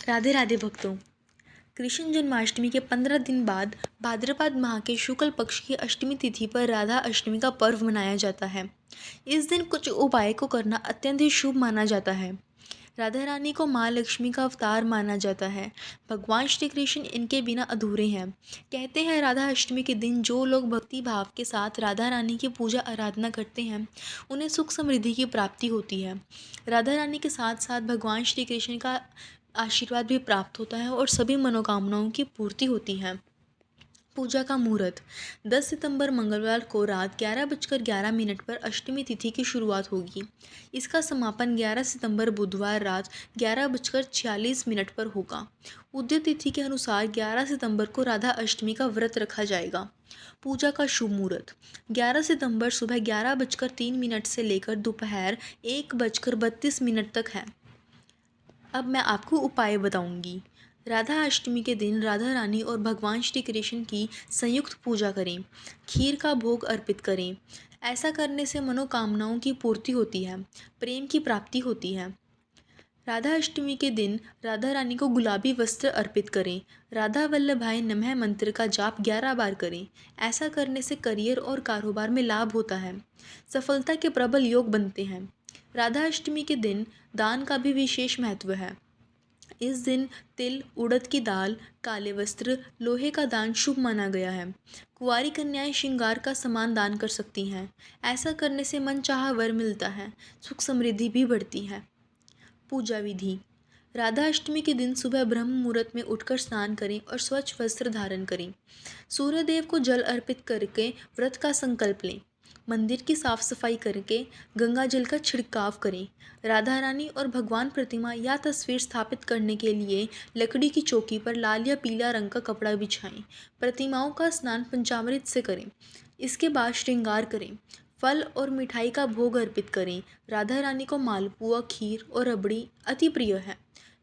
राधे राधे भक्तों। कृष्ण जन्माष्टमी के 15 दिन बाद भाद्रपद माह के शुक्ल पक्ष की अष्टमी तिथि पर राधा अष्टमी का पर्व मनाया जाता है। इस दिन कुछ उपाय को करना अत्यंत ही शुभ माना जाता है। राधा रानी को माँ लक्ष्मी का अवतार माना जाता है। भगवान श्री कृष्ण इनके बिना अधूरे हैं। कहते हैं राधा अष्टमी के दिन जो लोग भक्ति भाव के साथ राधा रानी की पूजा आराधना करते हैं उन्हें सुख समृद्धि की प्राप्ति होती है। राधा रानी के साथ साथ भगवान श्री कृष्ण का आशीर्वाद भी प्राप्त होता है और सभी मनोकामनाओं की पूर्ति होती है। पूजा का मुहूर्त 10 सितंबर मंगलवार को रात 11:11 पर अष्टमी तिथि की शुरुआत होगी। इसका समापन 11 सितंबर बुधवार रात 11:46 पर होगा। उदय तिथि के अनुसार 11 सितंबर को राधा अष्टमी का व्रत रखा जाएगा। पूजा का शुभ मुहूर्त 11 सितंबर सुबह 11:03 से लेकर दोपहर 1:32 तक है। अब मैं आपको उपाय बताऊंगी। राधा अष्टमी के दिन राधा रानी और भगवान श्री कृष्ण की संयुक्त पूजा करें। खीर का भोग अर्पित करें। ऐसा करने से मनोकामनाओं की पूर्ति होती है, प्रेम की प्राप्ति होती है। राधा अष्टमी के दिन राधा रानी को गुलाबी वस्त्र अर्पित करें। राधा वल्लभाय नमः मंत्र का जाप 11 बार करें। ऐसा करने से करियर और कारोबार में लाभ होता है। सफलता के प्रबल योग बनते हैं। राधा अष्टमी के दिन दान का भी विशेष महत्व है। इस दिन तिल, उड़द की दाल, काले वस्त्र, लोहे का दान शुभ माना गया है। कुंवारी कन्याएं श्रृंगार का सामान दान कर सकती हैं। ऐसा करने से मनचाहा वर मिलता है, सुख समृद्धि भी बढ़ती है। पूजा विधि राधा अष्टमी के दिन सुबह ब्रह्म मुहूर्त में उठकर स्नान करें और स्वच्छ वस्त्र धारण करें। सूर्य देव को जल अर्पित करके व्रत का संकल्प लें। मंदिर की साफ सफाई करके गंगा जल का छिड़काव करें। राधा रानी और भगवान प्रतिमा या तस्वीर स्थापित करने के लिए लकड़ी की चौकी पर लाल या पीला रंग का कपड़ा बिछाएं। प्रतिमाओं का स्नान पंचामृत से करें। इसके बाद श्रृंगार करें। फल और मिठाई का भोग अर्पित करें। राधा रानी को मालपुआ, खीर और रबड़ी अति प्रिय है।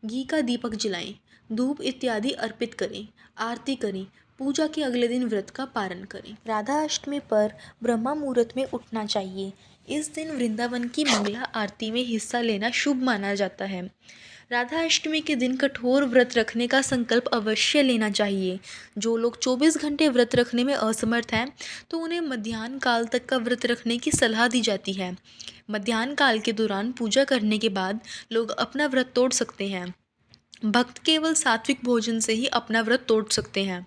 घी का दीपक जलाएं। धूप इत्यादि अर्पित करें। आरती करें। पूजा के अगले दिन व्रत का पारण करें। राधा अष्टमी पर ब्रह्मा मुहूर्त में उठना चाहिए। इस दिन वृंदावन की मंगला आरती में हिस्सा लेना शुभ माना जाता है। राधा अष्टमी के दिन कठोर व्रत रखने का संकल्प अवश्य लेना चाहिए। जो लोग 24 घंटे व्रत रखने में असमर्थ हैं तो उन्हें मध्याह्न काल तक का व्रत रखने की सलाह दी जाती है। मध्याह्न काल के दौरान पूजा करने के बाद लोग अपना व्रत तोड़ सकते हैं। भक्त केवल सात्विक भोजन से ही अपना व्रत तोड़ सकते हैं।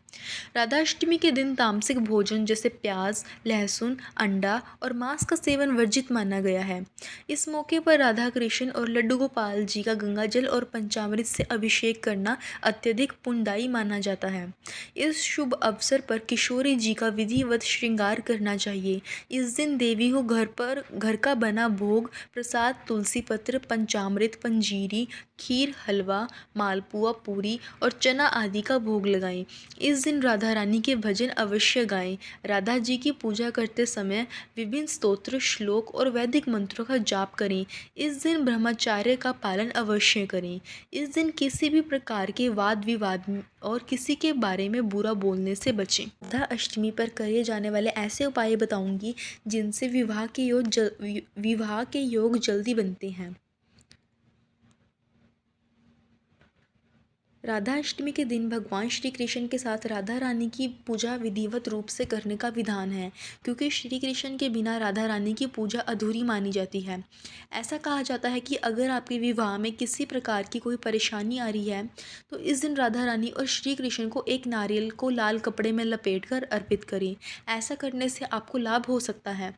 राधाष्टमी के दिन तामसिक भोजन जैसे प्याज, लहसुन, अंडा और मांस का सेवन वर्जित माना गया है। इस मौके पर राधा कृष्ण और लड्डू गोपाल जी का गंगाजल और पंचामृत से अभिषेक करना अत्यधिक पुण्यदायी माना जाता है। इस शुभ अवसर पर किशोरी जी का विधिवत श्रृंगार करना चाहिए। इस दिन देवी को घर का बना भोग, प्रसाद, तुलसी पत्र, पंचामृत, पंजीरी, खीर, हलवा, मालपुआ, पूरी और चना आदि का भोग लगाएं। इस दिन राधा रानी के भजन अवश्य गाएं। राधा जी की पूजा करते समय विभिन्न स्तोत्र, श्लोक और वैदिक मंत्रों का जाप करें। इस दिन ब्रह्मचर्य का पालन अवश्य करें। इस दिन किसी भी प्रकार के वाद विवाद और किसी के बारे में बुरा बोलने से बचें। राधा अष्टमी पर करे जाने वाले ऐसे उपाय बताऊंगी जिनसे विवाह के योग जल्दी बनते हैं। राधा अष्टमी के दिन भगवान श्री कृष्ण के साथ राधा रानी की पूजा विधिवत रूप से करने का विधान है, क्योंकि श्री कृष्ण के बिना राधा रानी की पूजा अधूरी मानी जाती है। ऐसा कहा जाता है कि अगर आपके विवाह में किसी प्रकार की कोई परेशानी आ रही है तो इस दिन राधा रानी और श्री कृष्ण को एक नारियल को लाल कपड़े में लपेटकर अर्पित करें। ऐसा करने से आपको लाभ हो सकता है।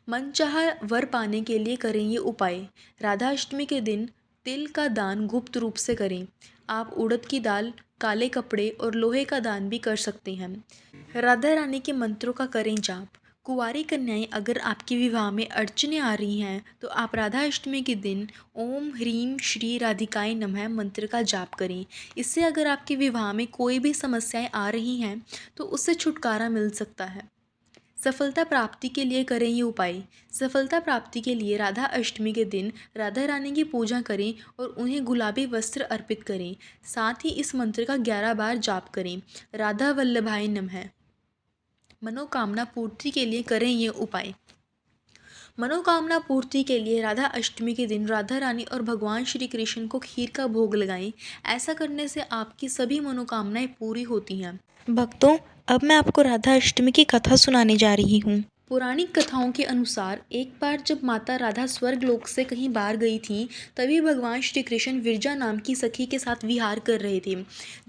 मनचाहा वर पाने के लिए करें ये उपाय। राधा अष्टमी के दिन तिल का दान गुप्त रूप से करें। आप उड़द की दाल, काले कपड़े और लोहे का दान भी कर सकते हैं। राधा रानी के मंत्रों का करें जाप। कुंवारी कन्याएं अगर आपके विवाह में अड़चने आ रही हैं तो आप राधा अष्टमी के दिन ओम ह्रीम श्री राधिकाय नमः मंत्र का जाप करें। इससे अगर आपके विवाह में कोई भी समस्याएं आ रही हैं तो उससे छुटकारा मिल सकता है। सफलता प्राप्ति के लिए करें ये उपाय। सफलता प्राप्ति के लिए राधा अष्टमी के दिन राधा रानी की पूजा करें और उन्हें गुलाबी वस्त्र अर्पित करें। साथ ही इस मंत्र का 11 बार जाप करें। राधा वल्लभाय नमः। मनोकामना पूर्ति के लिए करें ये उपाय। मनोकामना पूर्ति के लिए राधा अष्टमी के दिन राधा रानी और भगवान श्री कृष्ण को खीर का भोग लगाएं। ऐसा करने से आपकी सभी मनोकामनाएं पूरी होती हैं। भक्तों, अब मैं आपको राधा अष्टमी की कथा सुनाने जा रही हूँ। पौराणिक कथाओं के अनुसार एक बार जब माता राधा स्वर्ग लोक से कहीं बाहर गई थीं, तभी भगवान श्री कृष्ण विरजा नाम की सखी के साथ विहार कर रहे थे।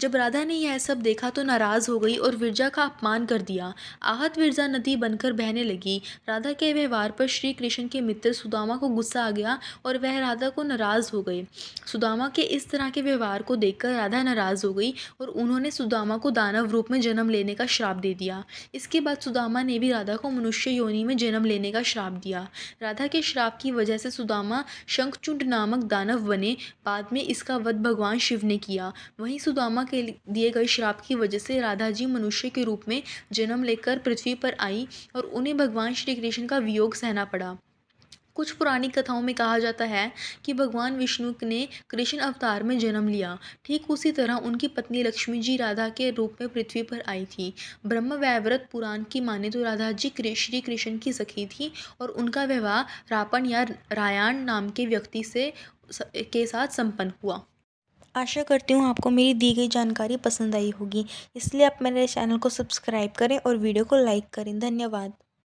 जब राधा ने यह सब देखा तो नाराज हो गई और विरजा का अपमान कर दिया। आहत विरजा नदी बनकर बहने लगी। राधा के व्यवहार पर श्री कृष्ण के मित्र सुदामा को गुस्सा आ गया और वह राधा को नाराज हो गए। सुदामा के इस तरह के व्यवहार को देखकर राधा नाराज हो गई और उन्होंने सुदामा को दानव रूप में जन्म लेने का श्राप दे दिया। इसके बाद सुदामा ने भी राधा को मनुष्य योनि में जन्म लेने का श्राप दिया। राधा के श्राप की वजह से सुदामा शंखचूड नामक दानव बने। बाद में इसका वध भगवान शिव ने किया। वहीं सुदामा के दिए गए श्राप की वजह से राधा जी मनुष्य के रूप में जन्म लेकर पृथ्वी पर आई और उन्हें भगवान श्री कृष्ण का वियोग सहना पड़ा। कुछ पुरानी कथाओं में कहा जाता है कि भगवान विष्णु ने कृष्ण अवतार में जन्म लिया। ठीक उसी तरह उनकी पत्नी लक्ष्मी जी राधा के रूप में पृथ्वी पर आई थी। ब्रह्म वैवर्त पुराण की माने तो राधा जी श्री कृष्ण की सखी थी और उनका विवाह रापण या रायाण नाम के व्यक्ति के साथ संपन्न हुआ। आशा करती हूँ आपको मेरी दी गई जानकारी पसंद आई होगी, इसलिए आप मेरे चैनल को सब्सक्राइब करें और वीडियो को लाइक करें। धन्यवाद।